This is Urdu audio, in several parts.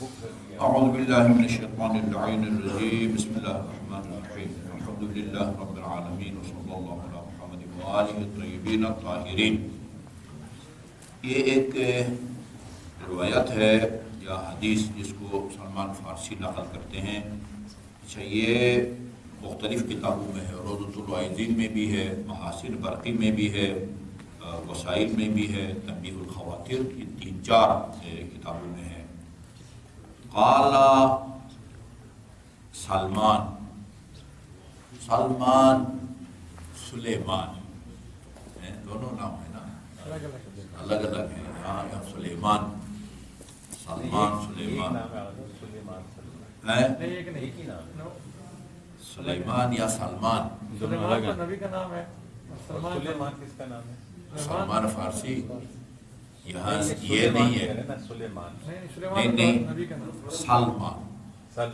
اعوذ باللہ من الشیطان اللعین الرجیم بسم اللہ الرحمن الرحیم الحمد للہ رب العالمین وصلی اللہ علی محمد وآلہ الطیبین الطاہرین۔ یہ ایک روایت ہے یا حدیث جس کو سلمان فارسی نقل کرتے ہیں۔ اچھا، یہ مختلف کتابوں میں ہے، روضۃ الواعظین میں بھی ہے، محاسن برقی میں بھی ہے، وسائل میں بھی ہے، تنبیہ الخواطر، یہ 3-4 کتابوں میں ہے۔ قال سلمان سلیمان، دونوں نام ہے نا، الگ الگ ہے، یہاں سلیمان سلیمان یا سلمان، نبی کا نام ہے۔ سلمان کس کا نام ہے؟ سلمان فارسی یہاں یہ نہیں ہے، نہیں سلمان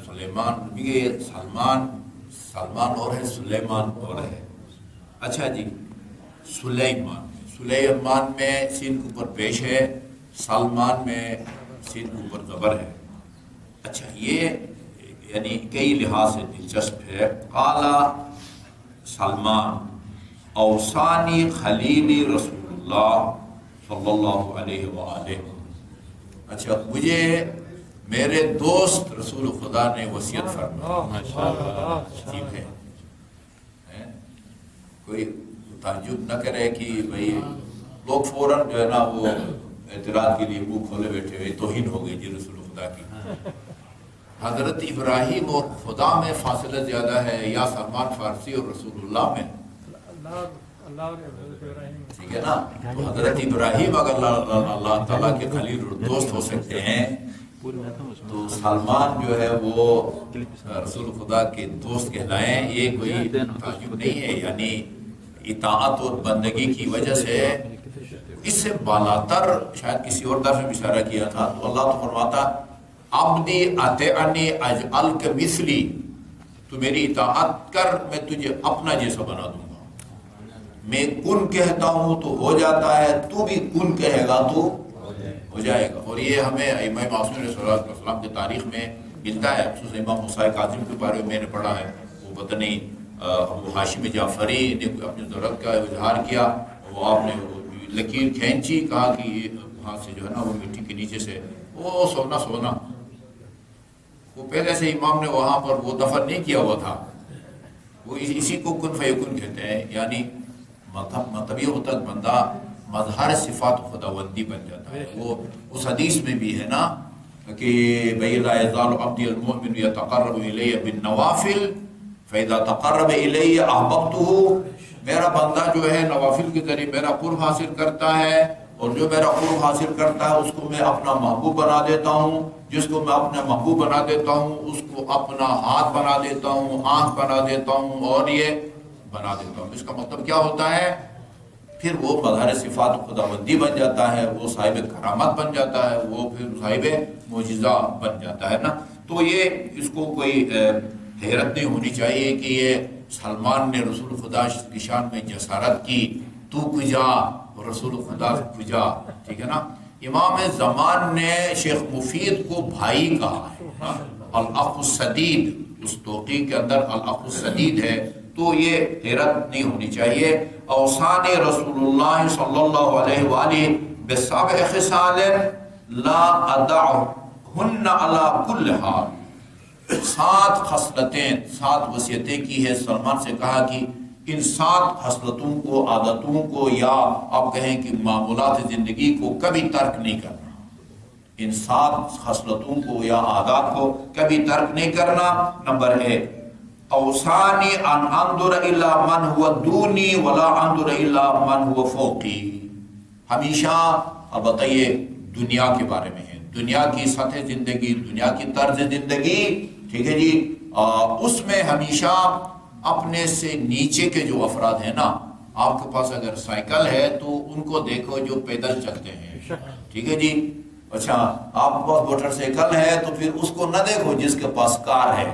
سلیمان، یہ سلمان اور ہے، سلیمان اور ہے۔ اچھا جی، سلیمان میں سین کے اوپر پیش ہے، سلمان میں سین کے اوپر زبر ہے۔ اچھا، یہ یعنی کئی لحاظ سے دلچسپ ہے۔ قال سلمان اوصانی خلیلی رسول اللہ صلی اللہ علیہ وآلہ۔ اچھا، مجھے میرے دوست رسول خدا نے وصیت فرمایا۔ ٹھیک ہے، کوئی تعجب نہ کرے کہ بھئی لوگ فوراً جو ہے نا وہ اعتراض کے لیے منہ کھولے بیٹھے ہوئے، توہین ہو گئی جی رسول خدا کی۔ حضرت ابراہیم اور خدا میں فاصلہ زیادہ ہے یا سلمان فارسی اور رسول اللہ میں؟ ٹھیک ہے نا، تو حضرت ابراہیم اگر اللہ تعالیٰ کے خلیل اور دوست ہو سکتے ہیں تو سلمان جو ہے وہ رسول خدا کے دوست کہلائیں، یہ کوئی تعجب نہیں ہے۔ یعنی اطاعت اور بندگی کی وجہ سے اس سے بالاتر، شاید کسی اور درس میں اشارہ کیا تھا، تو اللہ تو فرماتا عبدی اطیعنی اجعلک مثلی، تو میری اطاعت کر میں تجھے اپنا جیسا بنا دوں گا۔ میں کن کہتا ہوں تو ہو جاتا ہے، تو بھی کن کہے گا تو ہو جائے گا۔ اور یہ ہمیں امام معصوم علیہ السلام کی تاریخ میں ملتا ہے، خصوصاً امام موسیٰ کاظم کے بارے میں نے پڑھا ہے۔ وہ پتہ نہیں ابو ہاشم جعفری نے اپنی ضرورت کا اظہار کیا، وہ آپ نے لکیر کھینچی، کہا کہ وہاں سے جو ہے نا وہ مٹی کے نیچے سے وہ سونا وہ پہلے سے امام نے وہاں پر وہ دفن نہیں کیا ہوا تھا۔ وہ اسی کو کن فیکن کہتے ہیں، یعنی مطلبی ہوتا ہے بندہ مظہر صفات خداوندی بن جاتا ہے۔ وہ اس حدیث میں بھی ہے نا کہ بھئی لا یزال عبدی المؤمن یتقرب الی بالنوافل فاذا تقرب الی احببتہ، میرا بندہ جو ہے نوافل کے ذریعے میرا قرب حاصل کرتا ہے، اور جو میرا قرب حاصل کرتا ہے اس کو میں اپنا محبوب بنا دیتا ہوں، جس کو میں اپنا محبوب بنا دیتا ہوں اس کو اپنا ہاتھ بنا دیتا ہوں، آنکھ بنا دیتا ہوں، اور یہ بنا دیتا ہوں۔ اس کا مطلب کیا ہوتا ہے؟ پھر وہ مظہر صفات خداوندی بن جاتا ہے، وہ صاحب کرامت بن جاتا ہے، وہ پھر صاحب معجزہ بن جاتا ہے نا۔ تو یہ اس کو کوئی حیرت نہیں ہونی چاہیے کہ یہ سلمان نے رسول خدا کی شان میں جسارت کی، تو کجا رسول خدا کجا، ٹھیک ہے نا۔ امام زمان نے شیخ مفید کو بھائی کہا ہے، الاخ السدید، اس توقیع کے اندر الاخ السدید ہے، تو یہ حیرت نہیں ہونی چاہیے۔ اوصانی رسول اللہ صلی اللہ علیہ وآلہ بسبع خصال لا ادعہن علی کل حال، 7 خصلتیں، 7 وصیتیں کی ہے۔ سلمان سے کہا کہ ان 7 خصلتوں کو، عادتوں کو، یا آپ کہیں کہ معمولات زندگی کو کبھی ترک نہیں کرنا۔ ان 7 خصلتوں کو یا عادات کو کبھی ترک نہیں کرنا۔ نمبر 1، اوصانی ان انظر الی من هو دونی ولا انظر الی من هو فوقی، ہمیشہ، البتہ یہ دنیا کے بارے میں ہے، دنیا کی سطح زندگی، دنیا کی طرز زندگی، ٹھیک ہے جی، اس میں ہمیشہ اپنے سے نیچے کے جو افراد ہیں نا، آپ کے پاس اگر سائیکل ہے تو ان کو دیکھو جو پیدل چلتے ہیں، ٹھیک ہے جی۔ اچھا، آپ کے پاس موٹر سائیکل ہے تو پھر اس کو نہ دیکھو جس کے پاس کار ہے،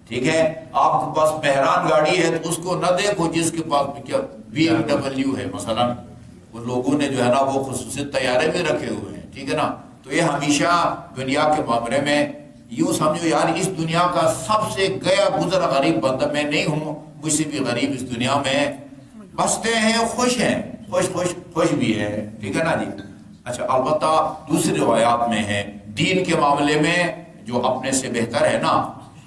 ٹھیک ہے۔ آپ کے پاس مہران گاڑی ہے تو اس کو نہ دیکھو جس کے پاس کیا BMW ہے مثلا۔ وہ لوگوں نے جو ہے نا وہ خصوصی طیارے بھی رکھے ہوئے ہیں، ٹھیک ہے نا، تو یہ ہمیشہ دنیا کے معاملے میں یوں سمجھو یار اس دنیا کا سب سے گیا گزرا غریب بندہ میں نہیں ہوں، مجھ سے بھی غریب اس دنیا میں بستے ہیں، خوش ہیں، خوش بھی ہے، ٹھیک ہے نا جی۔ اچھا البتہ دوسری روایات میں ہے دین کے معاملے میں جو اپنے سے بہتر ہے نا،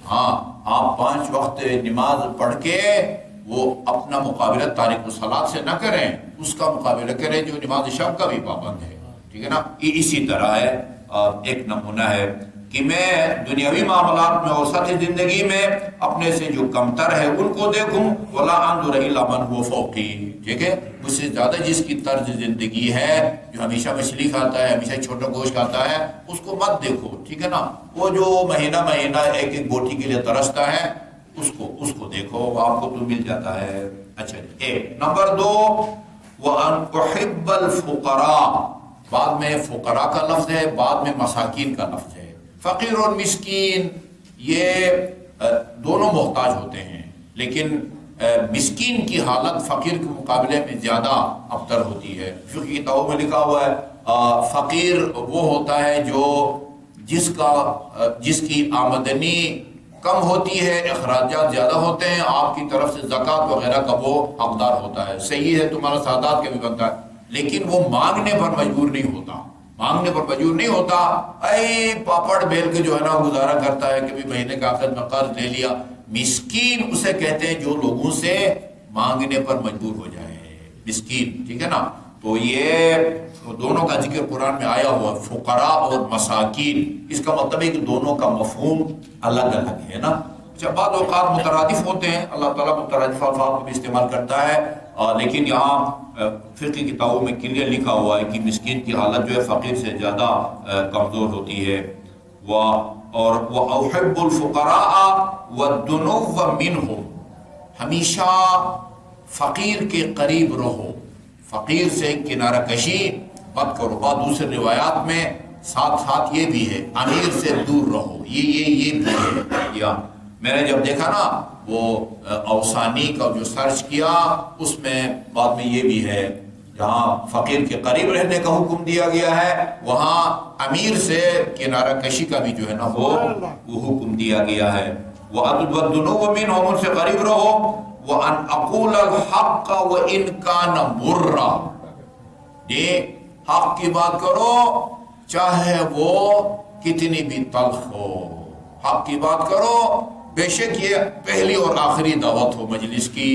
ہاں آپ 5 وقت نماز پڑھ کے وہ اپنا مقابلہ تارک الصلاۃ سے نہ کریں، اس کا مقابلہ کریں جو نماز شب کا بھی پابند ہے، ٹھیک ہے نا۔ یہ اسی طرح ہے، ایک نمونہ ہے کہ میں دنیاوی معاملات میں اور سطحی زندگی میں اپنے سے جو کمتر ہے ان کو دیکھوں، ولا انظر الی من هو فوقی، ٹھیک ہے، مجھ سے زیادہ جس کی طرز زندگی ہے، جو ہمیشہ مچھلی کھاتا ہے، ہمیشہ چھوٹا گوشت کھاتا ہے، اس کو مت دیکھو، ٹھیک ہے نا۔ وہ جو مہینہ ایک بوٹی کے لیے ترستا ہے، اس کو دیکھو، آپ کو تو مل جاتا ہے۔ اچھا ایک نمبر 2، وَأَنْ أُحِبَّ الْفُقَرَاءَ، بعد میں فقراء کا لفظ ہے، بعد میں مساکین کا لفظ ہے۔ فقیر اور مسکین یہ دونوں محتاج ہوتے ہیں، لیکن مسکین کی حالت فقیر کے مقابلے میں زیادہ ابتر ہوتی ہے۔ فقہ کتابوں میں لکھا ہوا ہے فقیر وہ ہوتا ہے جو جس کی آمدنی کم ہوتی ہے، اخراجات زیادہ ہوتے ہیں، آپ کی طرف سے زکوٰۃ وغیرہ کا وہ حقدار ہوتا ہے، صحیح ہے، تمہارا سادات کا بھی بنتا ہے، لیکن وہ مانگنے پر مجبور نہیں ہوتا، اے پاپڑ بیل کے جو ہے نا گزارا کرتا ہے کہ بھی مہینے کا آخر میں قرض لے لیا۔ مسکین اسے کہتے ہیں جو لوگوں سے مانگنے پر مجبور ہو جائے، مسکین، ٹھیک ہے نا۔ تو یہ دونوں کا ذکر قرآن میں آیا ہوا، فقراء اور مساکین، اس کا مطلب ہے کہ دونوں کا مفہوم الگ الگ ہے نا۔ جب بعض اوقات مترادف ہوتے ہیں، اللہ تعالیٰ مترادف الفاظ کو بھی استعمال کرتا ہے، لیکن یہاں فقہ کتابوں میں کلیئر لکھا ہوا ہے کہ مسکین کی حالت جو ہے فقیر سے زیادہ کمزور ہوتی ہے۔ اور وَأُحِبُّ الْفُقَرَاءَ وَالدُّنُوَّ مِنْهُمْ، ہمیشہ فقیر کے قریب رہو، فقیر سے کنارہ کشی مت کرو۔ بعض دوسری روایات میں ساتھ یہ بھی ہے امیر سے دور رہو، یہ بھی ہے۔ یا میں نے جب دیکھا نا وہ اوسانی کا جو سرچ کیا، اس میں بعد میں یہ بھی ہے جہاں فقیر کے قریب رہنے کا حکم دیا گیا ہے، وہاں امیر سے کنارہ کشی کا بھی جو ہے نا وہ حکم دیا گیا ہے۔ وَأَدْوَدُّنُوَ مِنْهُمْ، ان سے قریب رہو۔ وَأَنْ أَقُولَ الْحَقَّ وَإِنْ كَانَ مُرًّا، یہ حق کی بات کرو چاہے وہ کتنی بھی تلخ ہو، حق کی بات کرو، بے شک یہ پہلی اور آخری دعوت ہو مجلس کی۔